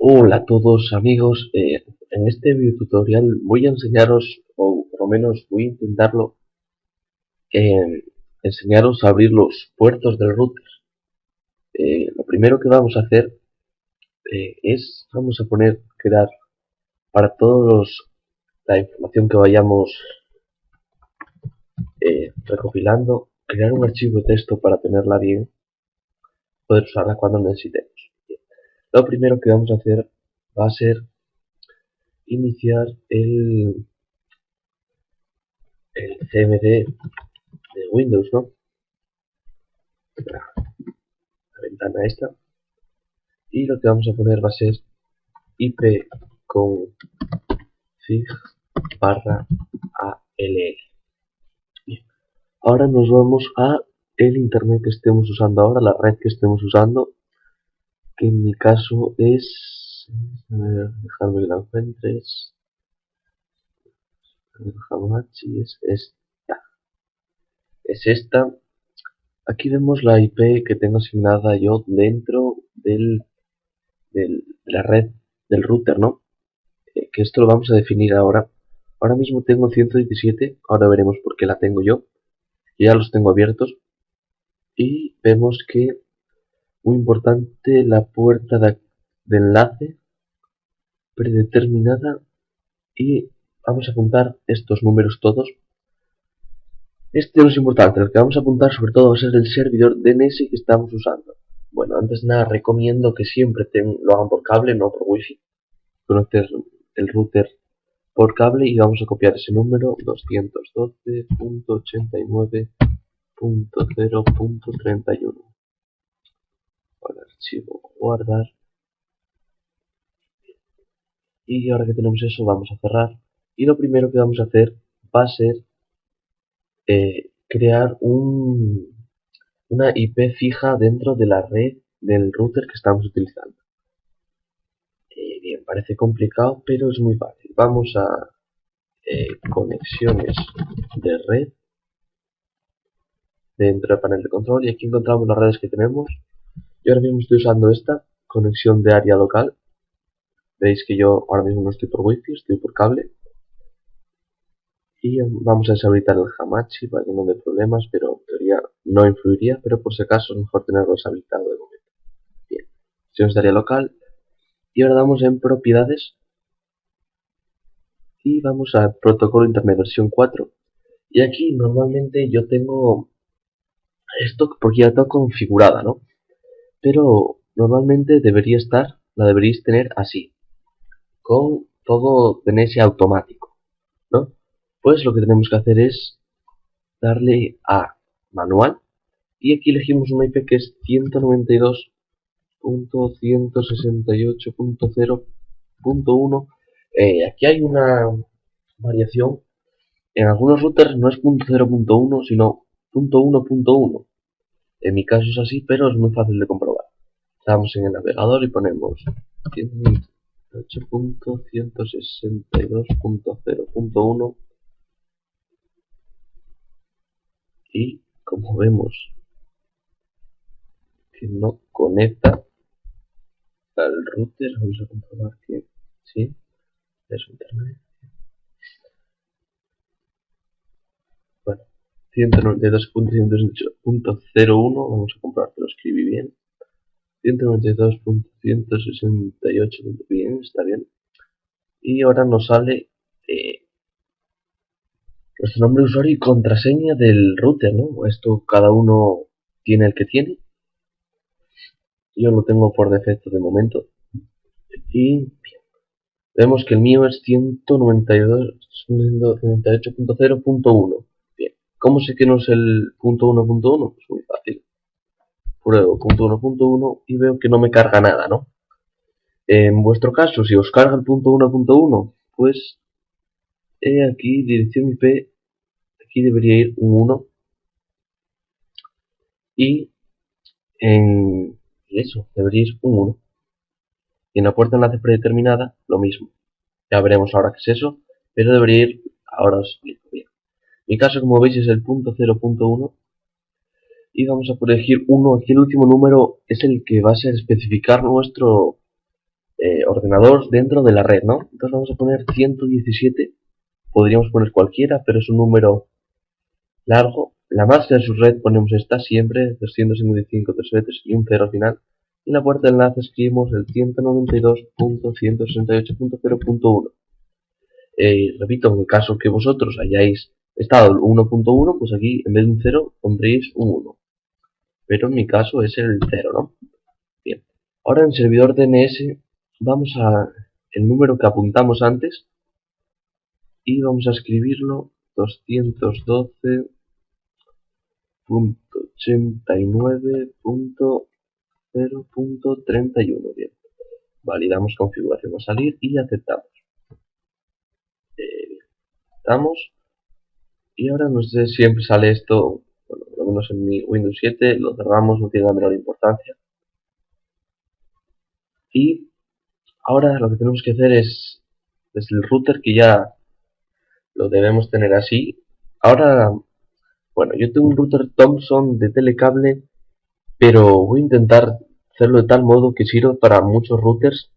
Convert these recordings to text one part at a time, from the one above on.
Hola a todos amigos, en este video tutorial voy a enseñaros, o por lo menos voy a intentarlo, enseñaros a abrir los puertos del router. Lo primero que vamos a hacer vamos a crear para la información que vayamos recopilando, crear un archivo de texto para tenerla bien, poder usarla cuando necesitemos. Lo primero que vamos a hacer va a ser iniciar el CMD de Windows, ¿no? La ventana esta, y lo que vamos a poner va a ser ipconfig barra ALL. Bien. Ahora nos vamos a el internet que estemos usando ahora, la red que estemos usando, que en mi caso es, a ver, dejarme que la encuentres, es esta. Aquí vemos la IP que tengo asignada yo dentro de la red del router, ¿no? Que esto lo vamos a definir ahora. Ahora mismo tengo 117, ahora veremos por qué la tengo yo. Ya los tengo abiertos y vemos que, muy importante, la puerta de enlace predeterminada, y vamos a apuntar estos números todos. Este no es importante, lo que vamos a apuntar sobre todo va a ser el servidor DNS que estamos usando. Bueno, antes de nada recomiendo que siempre lo hagan por cable, no por wifi. Conocer el router por cable y vamos a copiar ese número 212.89.0.31. Para archivo, guardar, y ahora que tenemos eso vamos a cerrar, y lo primero que vamos a hacer va a ser crear una IP fija dentro de la red del router que estamos utilizando. Bien, parece complicado pero es muy fácil. Vamos a conexiones de red dentro del panel de control, y aquí encontramos las redes que tenemos. Yo ahora mismo estoy usando esta conexión de área local. Veis que yo ahora mismo no estoy por wifi, estoy por cable. Y vamos a deshabilitar el Hamachi para que no dé problemas, pero en teoría no influiría, pero por si acaso es mejor tenerlo deshabilitado de momento. Bien, opciones de área local, y ahora damos en propiedades y vamos a protocolo internet versión 4. Y aquí normalmente yo tengo esto porque ya está configurada, ¿no? Pero normalmente la deberíais tener así, con todo DNS automático, ¿no? Pues lo que tenemos que hacer es darle a manual, y aquí elegimos una IP que es 192.168.0.1. Aquí hay una variación. En algunos routers no es .0.1 sino .1.1. En mi caso es así, pero es muy fácil de comprobar. Estamos en el navegador y ponemos 128.162.0.1, y como vemos que no conecta al router, vamos a comprobar que sí, es internet. Bueno, 192.168.01, vamos a comprobar que lo escribí bien. 192.168. Bien, está bien. Y ahora nos sale nuestro nombre de usuario y contraseña del router, ¿no? Esto cada uno tiene el que tiene. Yo lo tengo por defecto de momento. Y bien, vemos que el mío es 192.198.0.1. Bien, ¿cómo sé que no es el .1.1? Pues muy fácil. Pruebo .1.1 y veo que no me carga nada, ¿no? En vuestro caso, si os carga el .1.1, pues aquí dirección IP, aquí debería ir un 1, y eso, debería ir un 1. Y en la puerta enlace predeterminada, lo mismo. Ya veremos ahora qué es eso, pero debería ir, ahora os explico bien. Mi caso, como veis, es el .0.1, y vamos a elegir 1. Aquí el último número es el que va a ser especificar nuestro ordenador dentro de la red, ¿no? Entonces vamos a poner 117, podríamos poner cualquiera, pero es un número largo. La base de su red ponemos esta siempre, 255 tres veces y un 0 al final. Y en la puerta de enlace escribimos el 192.168.0.1. Repito, en el caso que vosotros hayáis estado el 1.1, pues aquí en vez de un 0 pondréis un 1. Pero en mi caso es el 0, ¿no? Bien. Ahora en servidor DNS vamos a el número que apuntamos antes y vamos a escribirlo 212.89.0.31. Bien. Validamos configuración a salir y aceptamos. Aceptamos. Y ahora no sé, siempre sale esto, bueno, por lo menos en mi Windows 7, lo cerramos, no tiene la menor importancia. Y ahora lo que tenemos que hacer es, desde el router, que ya lo debemos tener así. Ahora, bueno, yo tengo un router Thomson de telecable, pero voy a intentar hacerlo de tal modo que sirva para muchos routers,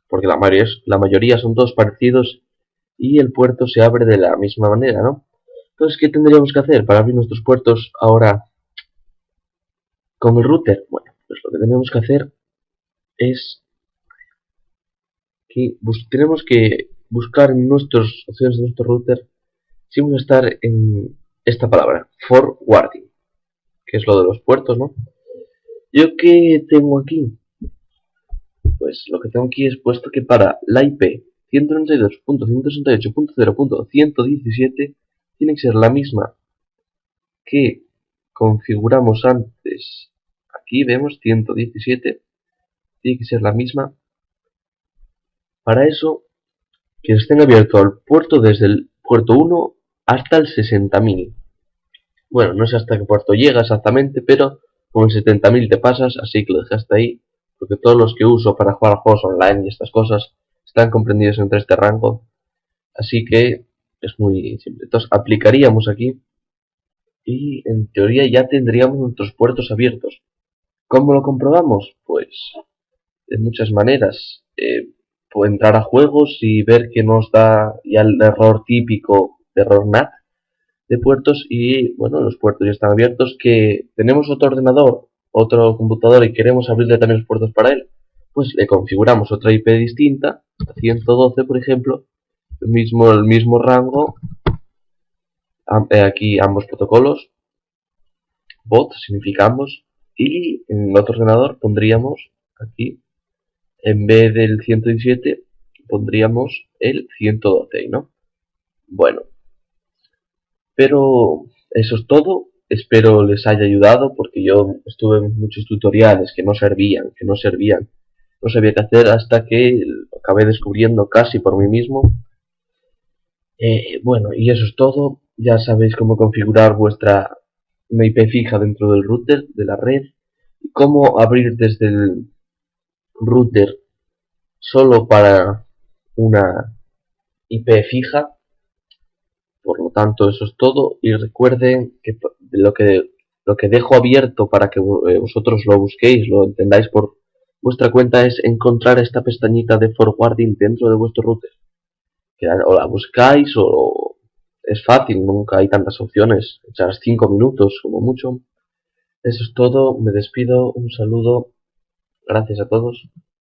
porque la mayoría son todos parecidos y el puerto se abre de la misma manera, ¿no? Entonces, ¿qué tendríamos que hacer para abrir nuestros puertos ahora con el router? Bueno, pues lo que tenemos que hacer es que tenemos que buscar en nuestras opciones de nuestro router, siempre estar en esta palabra, forwarding, que es lo de los puertos, ¿no? ¿Yo qué tengo aquí? Pues lo que tengo aquí es puesto que para la IP 192.168.0.117 tiene que ser la misma que configuramos antes. Aquí vemos 117, tiene que ser la misma. Para eso, que estén abierto al puerto desde el puerto 1 hasta el 60.000. Bueno, no sé hasta qué puerto llega exactamente, pero con el 70.000 te pasas, así que lo dejaste ahí, porque todos los que uso para jugar a juegos online y estas cosas están comprendidos entre este rango, así que es muy simple. Entonces aplicaríamos aquí y en teoría ya tendríamos nuestros puertos abiertos. ¿Cómo lo comprobamos? Pues de muchas maneras. Puedo entrar a juegos y ver que nos da ya el error típico de error NAT de puertos y bueno, los puertos ya están abiertos. Que tenemos otro ordenador, otro computador y queremos abrirle también los puertos para él, pues le configuramos otra IP distinta, 112 por ejemplo, el mismo rango, aquí ambos protocolos, bot significa ambos, y en el otro ordenador pondríamos aquí, en vez del 117, pondríamos el 112, ¿no? Bueno, pero eso es todo. Espero les haya ayudado porque yo estuve en muchos tutoriales que no servían, No sabía qué hacer hasta que lo acabé descubriendo casi por mí mismo. Bueno, y eso es todo. Ya sabéis cómo configurar vuestra IP fija dentro del router, de la red. Y cómo abrir desde el router solo para una IP fija. Por lo tanto, eso es todo. Y recuerden que lo que dejo abierto para que vosotros lo busquéis, lo entendáis por vuestra cuenta, es encontrar esta pestañita de forwarding dentro de vuestro router. Que o la buscáis o es fácil, nunca hay tantas opciones. Echar 5 minutos como mucho. Eso es todo. Me despido. Un saludo. Gracias a todos.